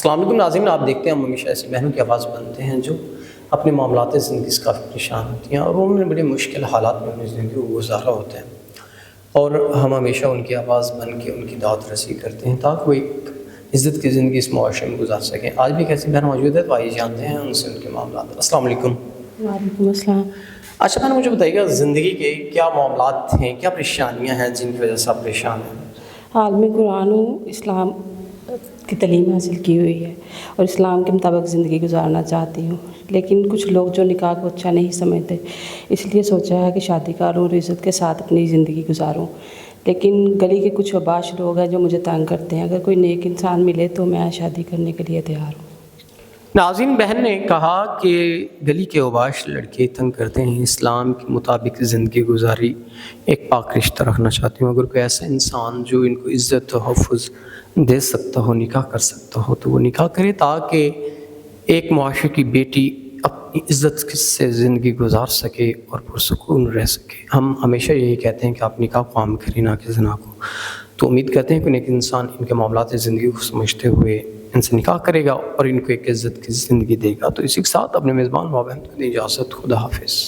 السلام علیکم ناظرین، آپ دیکھتے ہیں ہم ہمیشہ ایسی بہنوں کی آواز بنتے ہیں جو اپنے معاملات زندگی سے کافی پریشان ہوتی ہیں اور انہوں نے بڑے مشکل حالات میں اپنی زندگی کو گزارا ہوتا ہے، اور ہم ہمیشہ ان کی آواز بن کے ان کی دعوت رسی کرتے ہیں تاکہ وہ ایک عزت کی زندگی اس معاشرے میں گزار سکیں۔ آج بھی ایک ایسی بہن موجود ہے، تو آئیے جانتے ہیں ان سے ان کے معاملات۔ السلام علیکم۔ وعلیکم السلام۔ اچھا بہن، مجھے بتائیے گا زندگی کے کیا معاملات ہیں، کیا پریشانیاں ہیں جن کی وجہ سے آپ پریشان ہیں؟ عالم قرآن و اسلام کی تعلیم حاصل کی ہوئی ہے اور اسلام کے مطابق زندگی گزارنا چاہتی ہوں، لیکن کچھ لوگ جو نکاح کو اچھا نہیں سمجھتے، اس لیے سوچا ہے کہ شادی کروں اور عزت کے ساتھ اپنی زندگی گزاروں، لیکن گلی کے کچھ اوباش لوگ ہیں جو مجھے تنگ کرتے ہیں۔ اگر کوئی نیک انسان ملے تو میں شادی کرنے کے لیے تیار ہوں۔ ناظرین، بہن نے کہا کہ گلی کے اوباش لڑکے تنگ کرتے ہیں، اسلام کے مطابق زندگی گزاری ایک پاک رشتہ رکھنا چاہتی ہوں۔ اگر کوئی ایسا انسان جو ان کو عزت و تحفظ دے سکتا ہو، نکاح کر سکتا ہو، تو وہ نکاح کرے تاکہ ایک معاشرے کی بیٹی اپنی عزت سے زندگی گزار سکے اور پرسکون رہ سکے۔ ہم ہمیشہ یہی کہتے ہیں کہ آپ نکاح کو عام کریں، نہ کہ زنا کو۔ تو امید کرتے ہیں کہ ایک انسان ان کے معاملات زندگی کو سمجھتے ہوئے ان سے نکاح کرے گا اور ان کو ایک عزت کی زندگی دے گا۔ تو اسی کے ساتھ اپنے میزبان ماں بہن کو دیں اجازت۔ خدا حافظ۔